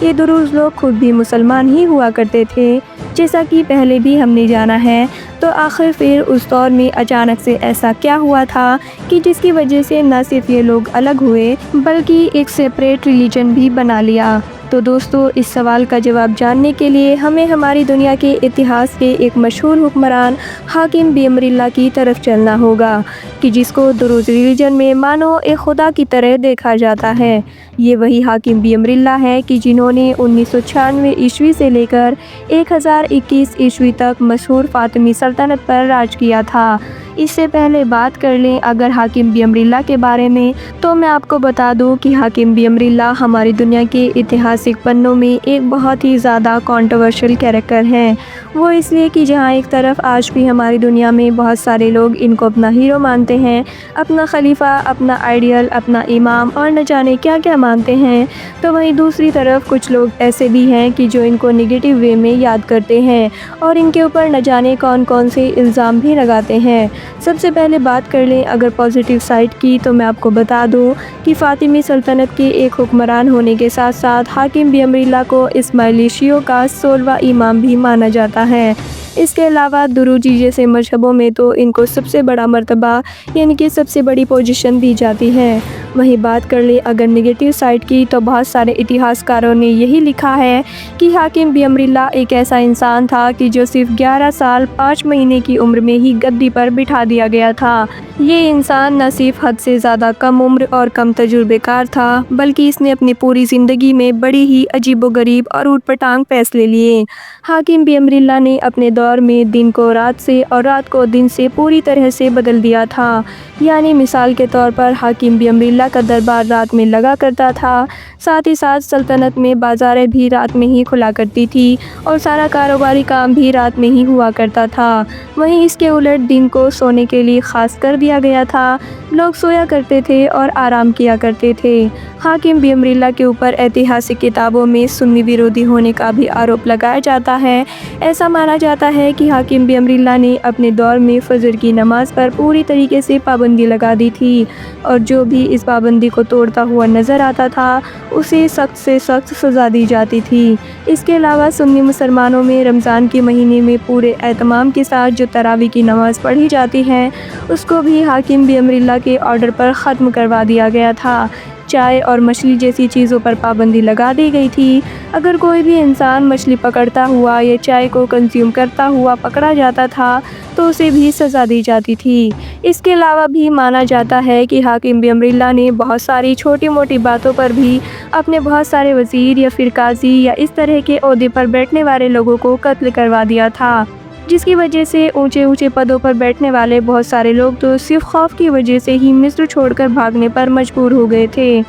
یہ دروز لوگ خود بھی مسلمان ہی ہوا کرتے تھے، جیسا کہ پہلے بھی ہم نے جانا ہے۔ تو آخر پھر اس دور میں اچانک سے ایسا کیا ہوا تھا کہ جس کی وجہ سے نہ صرف یہ لوگ الگ ہوئے بلکہ ایک سیپریٹ ریلیجن بھی بنا لیا؟ تو دوستو، اس سوال کا جواب جاننے کے لیے ہمیں ہماری دنیا کے اتہاس کے ایک مشہور حکمران حاکم بی اللہ کی طرف چلنا ہوگا، کہ جس کو دروز ریلیجن میں مانو ایک خدا کی طرح دیکھا جاتا ہے۔ یہ وہی حاکم بی اللہ ہے کہ جنہوں نے 1996 عیسوی سے لے کر 1021 عیسوی تک مشہور فاطمی سلطنت پر راج کیا تھا۔ اس سے پہلے بات کر لیں اگر حاکم بی اللہ کے بارے میں، تو میں آپ کو بتا دوں کہ حاکم بی اللہ ہماری دنیا کے اتہاسک پنوں میں ایک بہت ہی زیادہ کنٹروورشل کیریکٹر ہیں۔ وہ اس لیے کہ جہاں ایک طرف آج بھی ہماری دنیا میں بہت سارے لوگ ان کو اپنا ہیرو مانتے ہیں، اپنا خلیفہ، اپنا آئیڈیل، اپنا امام اور نہ جانے کیا کیا مانتے ہیں، تو وہیں دوسری طرف کچھ لوگ ایسے بھی ہیں کہ جو ان کو نیگیٹو وے میں یاد کرتے ہیں اور ان کے اوپر نہ جانے کون کون سے الزام بھی لگاتے ہیں۔ سب سے پہلے بات کر لیں اگر پازیٹیو سائڈ کی، تو میں آپ کو بتا دوں کہ فاطمی سلطنت کے ایک حکمران ہونے کے ساتھ ساتھ حاکم بی اللہ کو اسماعیلی شیعوں کا 16واں امام بھی مانا جاتا ہے۔ اس کے علاوہ دروزی جیسے مذہبوں میں تو ان کو سب سے بڑا مرتبہ یعنی کہ سب سے بڑی پوزیشن دی جاتی ہے۔ وہیں بات کر لیں اگر نیگیٹو سائڈ کی، تو بہت سارے اتہاس کاروں نے یہی لکھا ہے کہ حاکم بی اللہ ایک ایسا انسان تھا کہ جو صرف 11 سال 5 مہینے کی عمر میں ہی گدی پر بٹھا دیا گیا تھا۔ یہ انسان نہ صرف حد سے زیادہ کم عمر اور کم تجربے کار تھا، بلکہ اس نے اپنی پوری زندگی میں بڑی ہی عجیب و غریب اور اوٹ پٹانگ فیصلے لیے۔ حاکم بی اللہ نے اپنے دور میں دن کو رات سے اور رات کو دن سے پوری طرح سے بدل دیا تھا۔ یعنی مثال کے طور پر حاکم بی اللہ کا دربار رات میں لگا کرتا تھا، ساتھ ہی ساتھ سلطنت میں بازاریں بھی رات میں ہی کھلا کرتی تھی اور سارا کاروباری کام بھی رات میں ہی ہوا کرتا تھا۔ وہیں اس کے الٹ دن کو سونے کے لیے خاص کر دیا گیا تھا، لوگ سویا کرتے تھے اور آرام کیا کرتے تھے۔ حاکم بی اللہ کے اوپر ایتہاسک کتابوں میں سنی ویرودھی ہونے کا بھی آروپ لگایا جاتا ہے۔ ایسا مانا جاتا ہے کہ حاکم بی اللہ نے اپنے دور میں فجر کی نماز پر پوری طریقے سے پابندی لگا دی تھی، اور جو بھی اس پابندی کو توڑتا ہوا نظر آتا تھا اسے سخت سے سخت سزا دی جاتی تھی۔ اس کے علاوہ سنی مسلمانوں میں رمضان کے مہینے میں پورے اہتمام کے ساتھ جو تراویح کی نماز پڑھی جاتی ہے، اس کو بھی حاکم بی اللہ کے آرڈر پر ختم کروا دیا گیا تھا۔ چائے اور مچھلی جیسی چیزوں پر پابندی لگا دی گئی تھی۔ اگر کوئی بھی انسان مچھلی پکڑتا ہوا یا چائے کو کنزیوم کرتا ہوا پکڑا جاتا تھا تو اسے بھی سزا دی جاتی تھی۔ اس کے علاوہ بھی مانا جاتا ہے کہ حاکم بی اللہ نے بہت ساری چھوٹی موٹی باتوں پر بھی اپنے بہت سارے وزیر یا پھر قاضی یا اس طرح کے عہدے پر بیٹھنے والے لوگوں کو قتل کروا دیا تھا، جس کی وجہ سے اونچے اونچے پدوں پر بیٹھنے والے بہت سارے لوگ تو صرف خوف کی وجہ سے ہی مصر چھوڑ کر بھاگنے پر مجبور ہو گئے تھے۔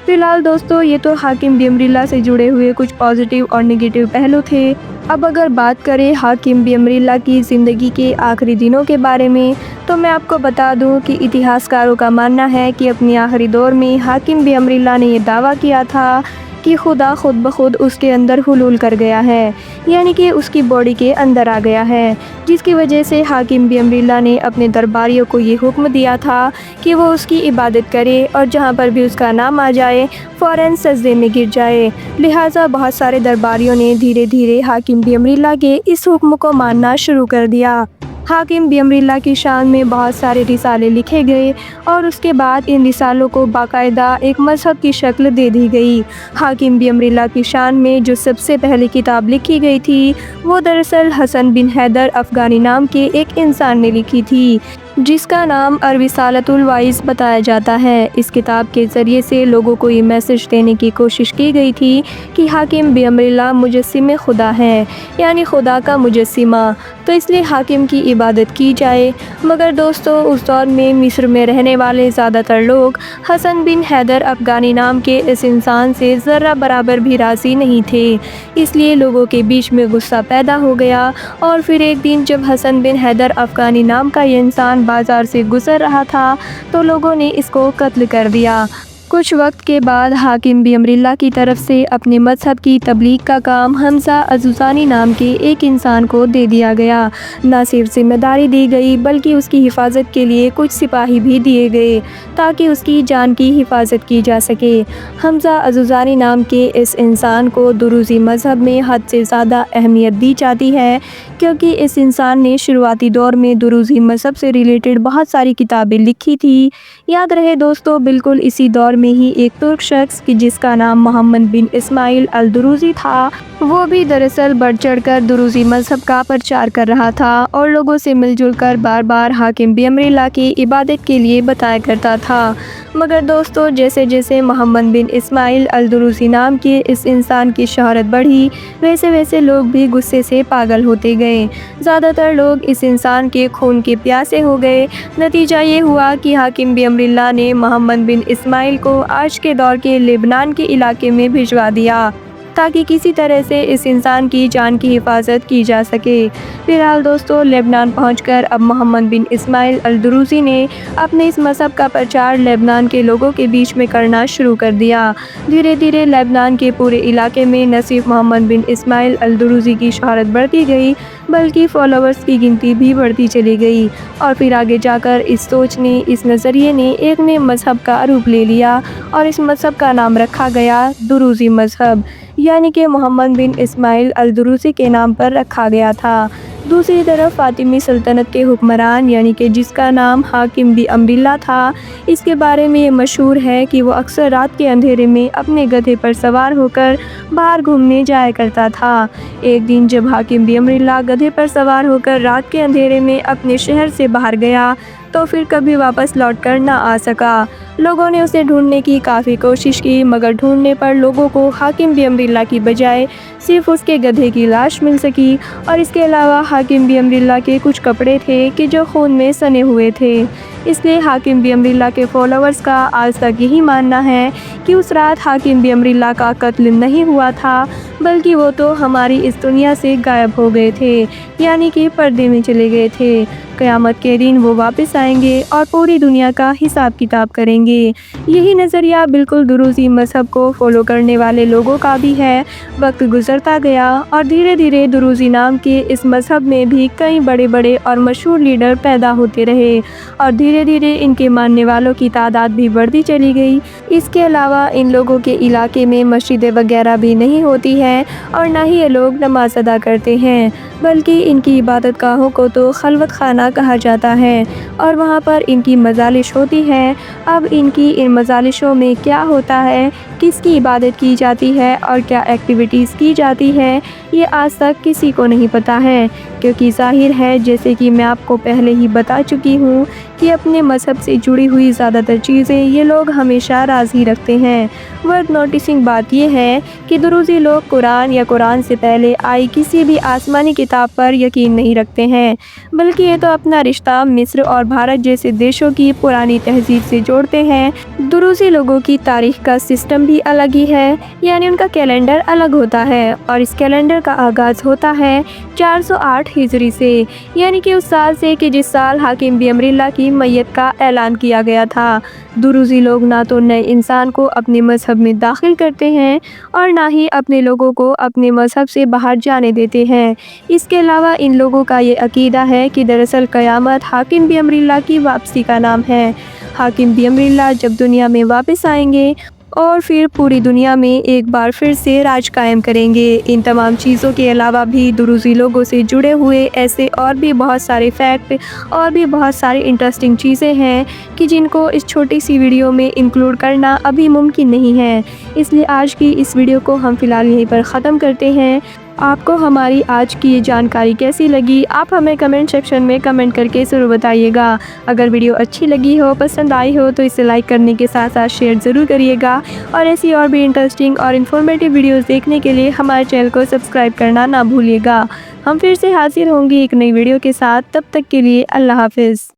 فی الحال دوستو، یہ تو حاکم بی اللہ سے جڑے ہوئے کچھ پازیٹیو اور نیگیٹو پہلو تھے۔ اب اگر بات کریں حاکم بی اللہ کی زندگی کے آخری دنوں کے بارے میں، تو میں آپ کو بتا دوں کہ اتہاس کاروں کا ماننا ہے کہ اپنے آخری دور میں حاکم بی اللہ نے یہ دعویٰ کیا تھا کہ خدا خود بخود اس کے اندر حلول کر گیا ہے، یعنی کہ اس کی باڈی کے اندر آ گیا ہے، جس کی وجہ سے حاکم بی اللہ نے اپنے درباریوں کو یہ حکم دیا تھا کہ وہ اس کی عبادت کرے اور جہاں پر بھی اس کا نام آ جائے فوراً سجدے میں گر جائے۔ لہٰذا بہت سارے درباریوں نے دھیرے دھیرے حاکم بی اللہ کے اس حکم کو ماننا شروع کر دیا۔ حاکم بی اللہ کی شان میں بہت سارے رسالے لکھے گئے اور اس کے بعد ان رسالوں کو باقاعدہ ایک مذہب کی شکل دے دی گئی۔ حاکم بی اللہ کی شان میں جو سب سے پہلی کتاب لکھی گئی تھی وہ دراصل حسن بن حیدر افغانی نام کے ایک انسان نے لکھی تھی، جس کا نام الرسالۃ الوعظ بتایا جاتا ہے۔ اس کتاب کے ذریعے سے لوگوں کو یہ میسج دینے کی کوشش کی گئی تھی کہ حاکم بی اللہ مجسم خدا ہے، یعنی خدا کا مجسمہ، تو اس لیے حاکم کی عبادت کی جائے۔ مگر دوستو، اس دور میں مصر میں رہنے والے زیادہ تر لوگ حسن بن حیدر افغانی نام کے اس انسان سے ذرہ برابر بھی راضی نہیں تھے۔ اس لیے لوگوں کے بیچ میں غصہ پیدا ہو گیا، اور پھر ایک دن جب حسن بن حیدر افغانی نام کا یہ انسان بازار سے گزر رہا تھا تو لوگوں نے اس کو قتل کر دیا۔ کچھ وقت کے بعد حاکم بی امراللہ کی طرف سے اپنے مذہب کی تبلیغ کا کام حمزہ عزوزانی نام کے ایک انسان کو دے دیا گیا۔ نہ صرف ذمہ داری دی گئی بلکہ اس کی حفاظت کے لیے کچھ سپاہی بھی دیے گئے تاکہ اس کی جان کی حفاظت کی جا سکے۔ حمزہ عزوزانی نام کے اس انسان کو دروزی مذہب میں حد سے زیادہ اہمیت دی جاتی ہے، کیونکہ اس انسان نے شروعاتی دور میں دروزی مذہب سے ریلیٹڈ بہت ساری کتابیں لکھی تھی۔ یاد رہے دوستو، بالکل اسی دور میں ہی ایک ترک شخص جس کا نام محمد بن اسماعیل الدروزی تھا، وہ بھی دراصل بڑھ چڑھ کر دروزی مذہب کا پرچار کر رہا تھا اور لوگوں سے مل جل کر بار بار حاکم بی امراللہ کی عبادت کے لیے بتایا کرتا تھا۔ مگر دوستو، جیسے جیسے محمد بن اسماعیل الدروزی نام کے اس انسان کی شہرت بڑھی، ویسے ویسے لوگ بھی غصے سے پاگل ہوتے گئے۔ زیادہ تر لوگ اس انسان کے خون کے پیاسے ہو گئے۔ نتیجہ یہ ہوا کہ حاکم بی امراللہ نے محمد بن اسماعیل کو آج کے دور کے لبنان کے علاقے میں بھجوا دیا تاکہ کسی طرح سے اس انسان کی جان کی حفاظت کی جا سکے۔ فی الحال دوستو، لبنان پہنچ کر اب محمد بن اسماعیل الدروزی نے اپنے اس مذہب کا پرچار لبنان کے لوگوں کے بیچ میں کرنا شروع کر دیا۔ دھیرے دھیرے لبنان کے پورے علاقے میں نہ صرف محمد بن اسماعیل الدروزی کی شہرت بڑھتی گئی بلکہ فالوورز کی گنتی بھی بڑھتی چلی گئی، اور پھر آگے جا کر اس سوچ نے، اس نظریے نے ایک نئے مذہب کا روپ لے لیا اور اس مذہب کا نام رکھا گیا دروزی مذہب، یعنی کہ محمد بن اسماعیل الدروزی کے نام پر رکھا گیا تھا۔ دوسری طرف فاطمی سلطنت کے حکمران، یعنی کہ جس کا نام حاکم بی امراللہ تھا، اس کے بارے میں یہ مشہور ہے کہ وہ اکثر رات کے اندھیرے میں اپنے گدھے پر سوار ہو کر باہر گھومنے جایا کرتا تھا۔ ایک دن جب حاکم بی امراللہ گدھے پر سوار ہو کر رات کے اندھیرے میں اپنے شہر سے باہر گیا تو پھر کبھی واپس لوٹ کر نہ آ سکا۔ لوگوں نے اسے ڈھونڈنے کی کافی کوشش کی، مگر ڈھونڈنے پر لوگوں کو حاکم بی امراللہ کی بجائے صرف اس کے گدھے کی لاش مل سکی، اور اس کے علاوہ حاکم بی امراللہ کے کچھ کپڑے تھے کہ جو خون میں سنے ہوئے تھے۔ اس لیے حاکم بی امراللہ کے فالوورز کا آج تک یہی ماننا ہے کہ اس رات حاکم بی امراللہ کا قتل نہیں ہوا تھا، بلکہ وہ تو ہماری اس دنیا سے غائب ہو گئے تھے، یعنی کہ پردے میں چلے گئے تھے۔ قیامت کے دن وہ واپس آئیں گے اور پوری دنیا کا حساب کتاب کریں گے۔ یہی نظریہ بالکل دروزی مذہب کو فالو کرنے والے لوگوں کا بھی ہے۔ وقت گزرتا گیا اور دھیرے دھیرے دروزی نام کے اس مذہب میں بھی کئی بڑے بڑے اور مشہور لیڈر پیدا ہوتے رہے، اور دھیرے دھیرے ان کے ماننے والوں کی تعداد بھی بڑھتی چلی گئی۔ اس کے علاوہ ان لوگوں کے علاقے میں مسجدیں وغیرہ بھی نہیں ہوتی ہیں، اور نہ ہی یہ لوگ نماز ادا کرتے ہیں، بلکہ ان کی عبادت گاہوں کو تو خلوت خانہ کہا جاتا ہے، اور وہاں پر ان کی مجالس ہوتی ہے۔ اب ان کی ان مجالسوں میں کیا ہوتا ہے، کس کی عبادت کی جاتی ہے اور کیا ایکٹیویٹیز کی جاتی ہے، یہ آج تک کسی کو نہیں پتا ہے، کیونکہ ظاہر ہے، جیسے کہ میں آپ کو پہلے ہی بتا چکی ہوں، کہ اپنے مذہب سے جڑی ہوئی زیادہ تر چیزیں یہ لوگ ہمیشہ راز ہی رکھتے ہیں۔ ورتھ نوٹسنگ بات یہ ہے کہ دروزی لوگ قرآن یا قرآن سے پہلے آئی کسی بھی آسمانی کتاب پر یقین نہیں رکھتے ہیں، بلکہ یہ تو اپنا رشتہ مصر اور بھارت جیسے دیشوں کی پرانی تہذیب سے جوڑتے ہیں۔ دروزی لوگوں کی تاریخ کا سسٹم بھی الگ ہی ہے، یعنی ان کا کیلنڈر الگ ہوتا ہے، اور اس کیلنڈر کا آغاز ہوتا ہے 408 ہجری سے، یعنی کہ اس سال سے کہ جس سال حاکم بی امراللہ کی میت کا اعلان کیا گیا تھا۔ دروزی لوگ نہ تو نئے انسان کو اپنے مذہب میں داخل کرتے ہیں اور نہ ہی اپنے لوگوں کو اپنے مذہب سے باہر جانے دیتے ہیں۔ اس کے علاوہ ان لوگوں کا یہ عقیدہ ہے کہ دراصل قیامت حاکم بی امراللہ کی واپسی کا نام ہے۔ حاکم بی امراللہ جب دنیا میں واپس آئیں گے اور پھر پوری دنیا میں ایک بار پھر سے راج قائم کریں گے۔ ان تمام چیزوں کے علاوہ بھی دروزی لوگوں سے جڑے ہوئے ایسے اور بھی بہت سارے فیکٹ اور بھی بہت سارے انٹرسٹنگ چیزیں ہیں کہ جن کو اس چھوٹی سی ویڈیو میں انکلوڈ کرنا ابھی ممکن نہیں ہے، اس لیے آج کی اس ویڈیو کو ہم فی الحال یہیں پر ختم کرتے ہیں۔ آپ کو ہماری آج کی یہ جانکاری کیسی لگی، آپ ہمیں کمنٹ سیکشن میں کمنٹ کر کے ضرور بتائیے گا۔ اگر ویڈیو اچھی لگی ہو، پسند آئی ہو تو اسے لائک کرنے کے ساتھ ساتھ شیئر ضرور کریے گا، اور ایسی اور بھی انٹرسٹنگ اور انفارمیٹیو ویڈیوز دیکھنے کے لیے ہمارے چینل کو سبسکرائب کرنا نہ بھولیے گا۔ ہم پھر سے حاضر ہوں گے ایک نئی ویڈیو کے ساتھ، تب تک کے لیے اللہ حافظ۔